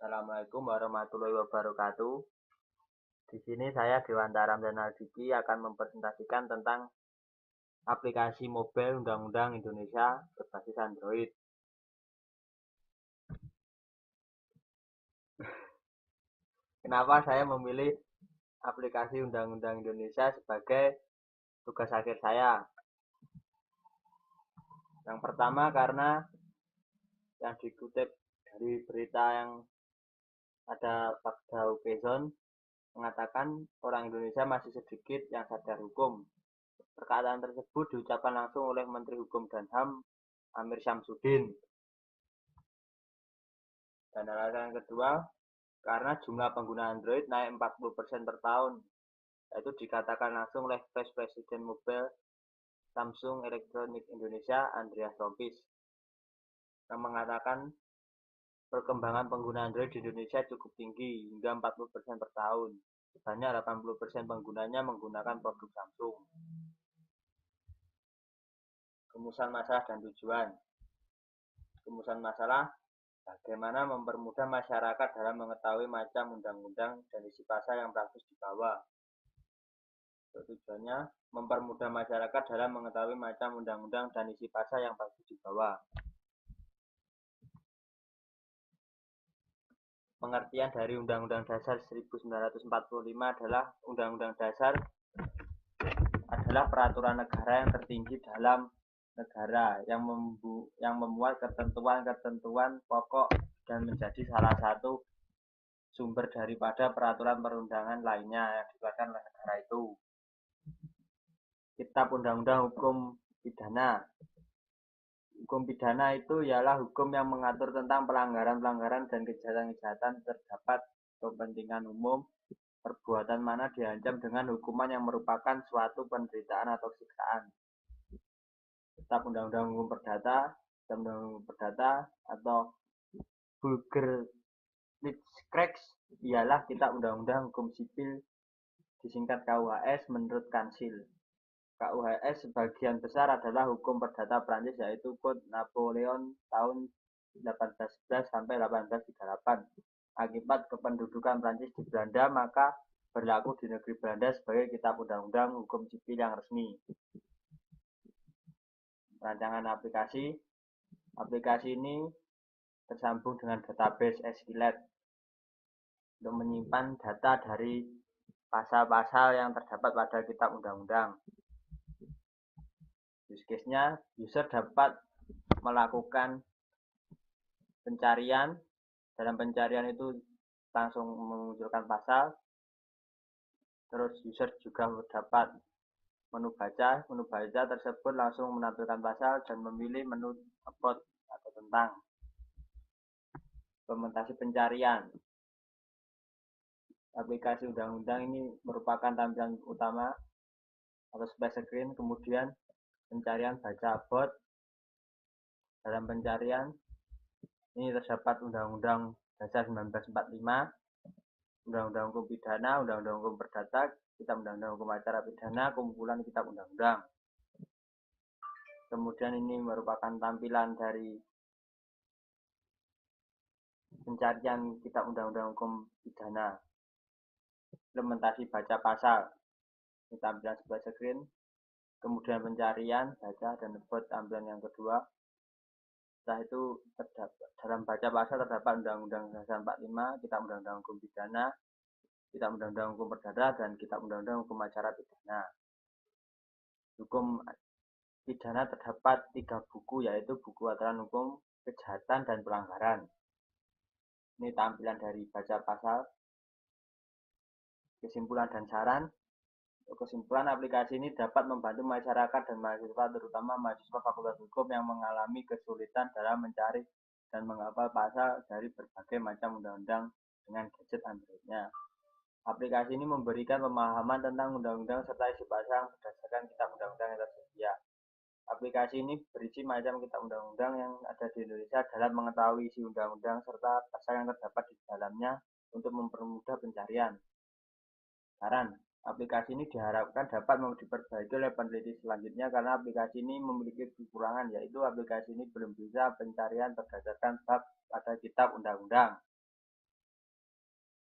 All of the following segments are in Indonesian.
Assalamualaikum warahmatullahi wabarakatuh. Di sini saya Dewantara Ramdhanaldiki akan mempresentasikan tentang aplikasi mobile Undang-Undang Indonesia berbasis Android. Kenapa saya memilih aplikasi Undang-Undang Indonesia sebagai tugas akhir saya? Yang pertama karena yang dikutip dari berita yang ada pada Ukzone mengatakan orang Indonesia masih sedikit yang sadar hukum. Perkataan tersebut diucapkan langsung oleh Menteri Hukum dan HAM Amir Syamsuddin. Dan alasan yang kedua, karena jumlah pengguna Android naik 40% per tahun. Itu dikatakan langsung oleh Vice President Mobile Samsung Electronics Indonesia, Andreas Rompis, yang mengatakan perkembangan pengguna Android di Indonesia cukup tinggi, hingga 40% per tahun. Sebanyak 80% penggunanya menggunakan produk Samsung. Rumusan masalah dan tujuan. Rumusan masalah, bagaimana mempermudah masyarakat dalam mengetahui macam undang-undang dan isi pasal yang praktis dibawa. Tujuannya, mempermudah masyarakat dalam mengetahui macam undang-undang dan isi pasal yang praktis dibawa. Pengertian dari Undang-Undang Dasar 1945 adalah Undang-Undang Dasar adalah peraturan negara yang tertinggi dalam negara yang memuat ketentuan-ketentuan pokok dan menjadi salah satu sumber daripada peraturan perundangan lainnya yang dikeluarkan oleh negara itu. Kitab Undang-Undang Hukum Pidana. Hukum pidana itu ialah hukum yang mengatur tentang pelanggaran-pelanggaran dan kejahatan-kejahatan terdapat kepentingan umum, perbuatan mana diancam dengan hukuman yang merupakan suatu penderitaan atau siksaan. Kitab Undang-Undang Hukum Perdata, Undang-Undang Perdata atau Bürgerrechtsgesetz ialah kitab Undang-Undang Hukum Sipil disingkat KUHS menurut Kansil. KUHS sebagian besar adalah hukum perdata Prancis yaitu Code Napoleon tahun 1811 sampai 1838. Akibat kependudukan Prancis di Belanda, maka berlaku di negeri Belanda sebagai kitab undang-undang hukum sipil yang resmi. Rancangan aplikasi. Aplikasi ini tersambung dengan database SQLite untuk menyimpan data dari pasal-pasal yang terdapat pada kitab undang-undang. Use case-nya, user dapat melakukan pencarian. Dalam pencarian itu langsung memunculkan pasal. Terus user juga dapat menu baca. Menu baca tersebut langsung menampilkan pasal dan memilih menu about atau tentang. Implementasi pencarian. Aplikasi undang-undang ini merupakan tampilan utama atau splash screen, kemudian pencarian baca about. Dalam pencarian ini terdapat Undang-Undang Dasar 1945, Undang-Undang Hukum Pidana, Undang-Undang Hukum Perdata, Kitab Undang-Undang Hukum Acara Pidana, kumpulan kitab undang-undang. Kemudian ini merupakan tampilan dari pencarian kitab Undang-Undang Hukum Pidana. Implementasi baca pasal. Ini tampilan sebelah screen. Kemudian pencarian, baca, dan about tampilan yang kedua. Setelah itu dalam baca pasal terdapat Undang-Undang Dasar 45, Kitab Undang-Undang Hukum Pidana, Kitab Undang-Undang Hukum Perdata, dan Kitab Undang-Undang Hukum Acara Pidana. Hukum pidana terdapat 3 buku, yaitu buku aturan hukum, kejahatan, dan pelanggaran. Ini tampilan dari baca pasal. Kesimpulan dan saran. Kesimpulan, aplikasi ini dapat membantu masyarakat dan mahasiswa, terutama mahasiswa Fakultas Hukum yang mengalami kesulitan dalam mencari dan menghafal pasal dari berbagai macam undang-undang dengan gadget Android-nya. Aplikasi ini memberikan pemahaman tentang undang-undang serta isi pasal berdasarkan kitab undang-undang yang tersedia. Aplikasi ini berisi macam kitab undang-undang yang ada di Indonesia dalam mengetahui isi undang-undang serta pasal yang terdapat di dalamnya untuk mempermudah pencarian. Saran. Aplikasi ini diharapkan dapat diperbaiki oleh peneliti selanjutnya karena aplikasi ini memiliki kekurangan, yaitu aplikasi ini belum bisa pencarian berdasarkan bab pada kitab undang-undang.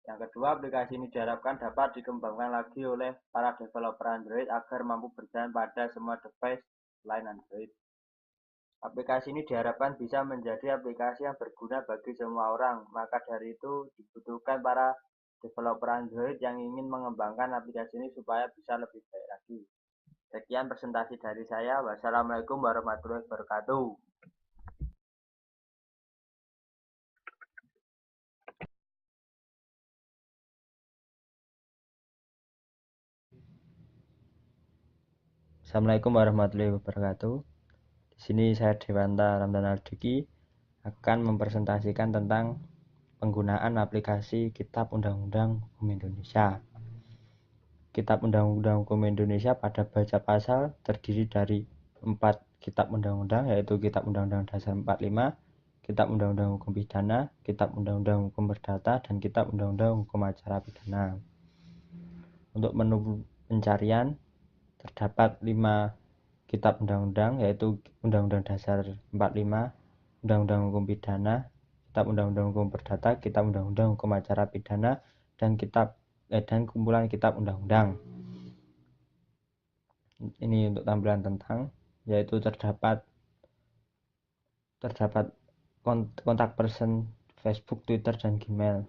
Yang kedua, aplikasi ini diharapkan dapat dikembangkan lagi oleh para developer Android agar mampu berjalan pada semua device selain Android. Aplikasi ini diharapkan bisa menjadi aplikasi yang berguna bagi semua orang, maka dari itu dibutuhkan para developer Android yang ingin mengembangkan aplikasi ini supaya bisa lebih baik lagi. Sekian presentasi dari saya. Wassalamualaikum warahmatullahi wabarakatuh. Assalamualaikum warahmatullahi wabarakatuh. Di sini saya Dewanta Ramdan Aldiki akan mempresentasikan tentang penggunaan aplikasi Kitab Undang-Undang Hukum Indonesia. Kitab Undang-Undang Hukum Indonesia pada baca pasal terdiri dari 4 kitab undang-undang, yaitu Kitab Undang-Undang Dasar 45, Kitab Undang-Undang Hukum Pidana, Kitab Undang-Undang Hukum Perdata, dan Kitab Undang-Undang Hukum Acara Pidana. Untuk menu pencarian terdapat 5 kitab undang-undang, yaitu Undang-Undang Dasar 45, Undang-Undang Hukum Pidana, Kitab Undang-Undang Hukum Perdata, Kitab Undang-Undang Hukum Acara Pidana, dan kumpulan kitab undang-undang. Ini untuk tampilan tentang, yaitu terdapat kontak person Facebook, Twitter, dan Gmail.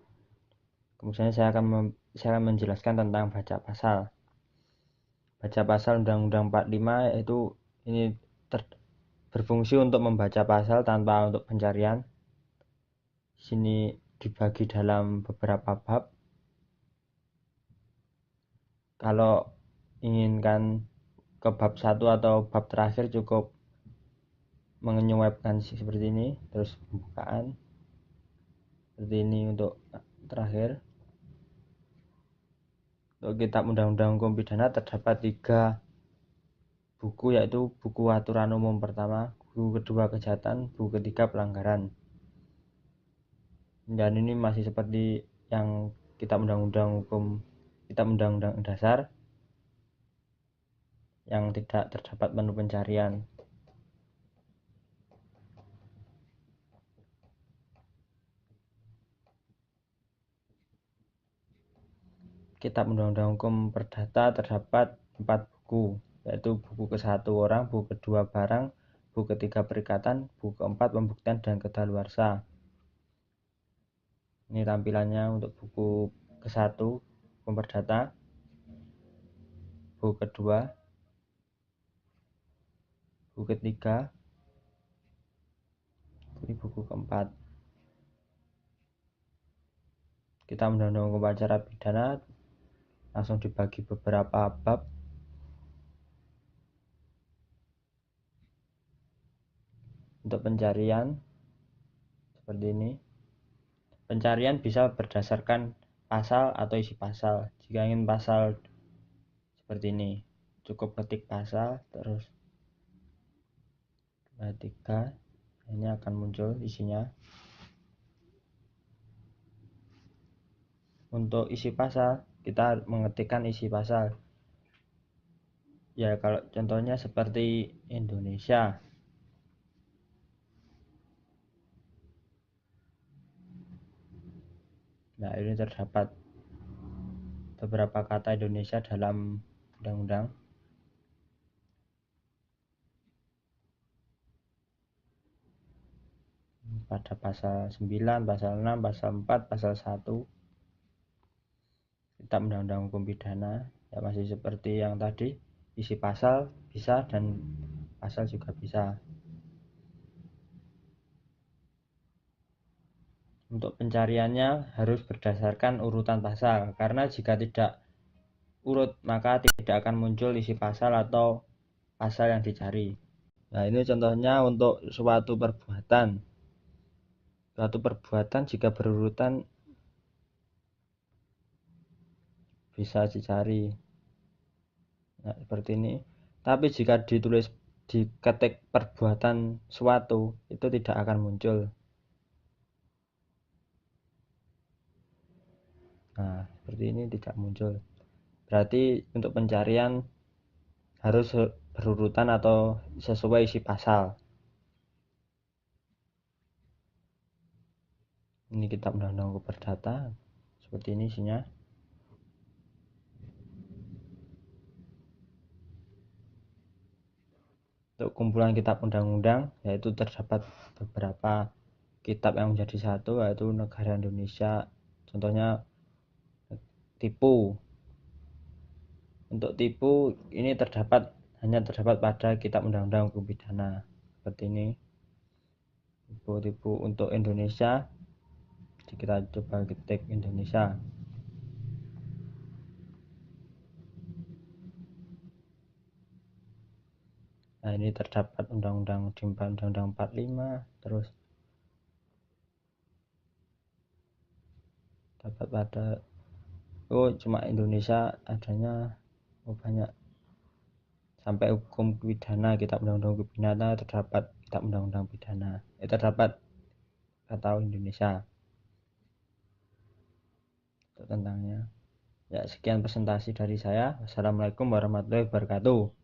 Kemudian saya akan menjelaskan tentang baca pasal. Baca pasal Undang-Undang 45 yaitu ini berfungsi untuk membaca pasal tanpa untuk pencarian. Di sini dibagi dalam beberapa bab. Kalau inginkan ke bab 1 atau bab terakhir cukup menyesuaikan seperti ini, terus pembukaan seperti ini untuk terakhir. Untuk Kitab Undang-Undang Hukum Pidana terdapat 3 buku, yaitu buku aturan umum pertama, buku kedua kejahatan, buku ketiga pelanggaran. Dan ini masih seperti yang Kitab Undang-Undang Dasar yang tidak terdapat menu pencarian. Kitab Undang-Undang Hukum Perdata terdapat 4 buku, yaitu buku ke-1 orang, buku kedua barang, buku ketiga perikatan, buku keempat pembuktian dan kedaluarsa. Ini tampilannya untuk buku ke-1 Hukum Perdata, buku kedua, buku ketiga, ini buku keempat. Kitab Undang-Undang Hukum Acara Pidana langsung dibagi beberapa bab. Untuk pencarian seperti ini. Pencarian bisa berdasarkan pasal atau isi pasal. Jika ingin pasal seperti ini, cukup ketik pasal terus 3, ini akan muncul isinya. Untuk isi pasal, kita mengetikkan isi pasal. Ya, kalau contohnya seperti Indonesia. Nah, ini terdapat beberapa kata Indonesia dalam undang-undang. Pada pasal 9, pasal 6, pasal 4, pasal 1. Kitab Undang-Undang Hukum Pidana ya masih seperti yang tadi, isi pasal bisa dan pasal juga bisa. Untuk pencariannya harus berdasarkan urutan pasal, karena jika tidak urut maka tidak akan muncul isi pasal atau pasal yang dicari. Nah, ini contohnya untuk suatu perbuatan. Suatu perbuatan jika berurutan bisa dicari. Nah, seperti ini. Tapi jika diketik perbuatan suatu, itu tidak akan muncul. Nah, seperti ini tidak muncul. Berarti untuk pencarian harus berurutan atau sesuai isi pasal. Ini Kitab Undang-Undang Hukum Perdata seperti ini isinya. Untuk kumpulan kitab undang-undang, yaitu terdapat beberapa kitab yang menjadi satu, yaitu negara Indonesia. Contohnya tipu. Untuk tipu ini hanya terdapat pada kitab undang-undang hukum pidana seperti ini. Tipu-tipu untuk Indonesia, jadi kita coba ketik Indonesia. Nah, ini terdapat undang-undang 45, terus dapat pada cuma Indonesia adanya banyak, sampai hukum pidana, kitab undang-undang hukum pidana terdapat kitab undang-undang pidana, terdapat atau Indonesia untuk tentangnya. Ya, sekian presentasi dari saya. Wassalamualaikum warahmatullahi wabarakatuh.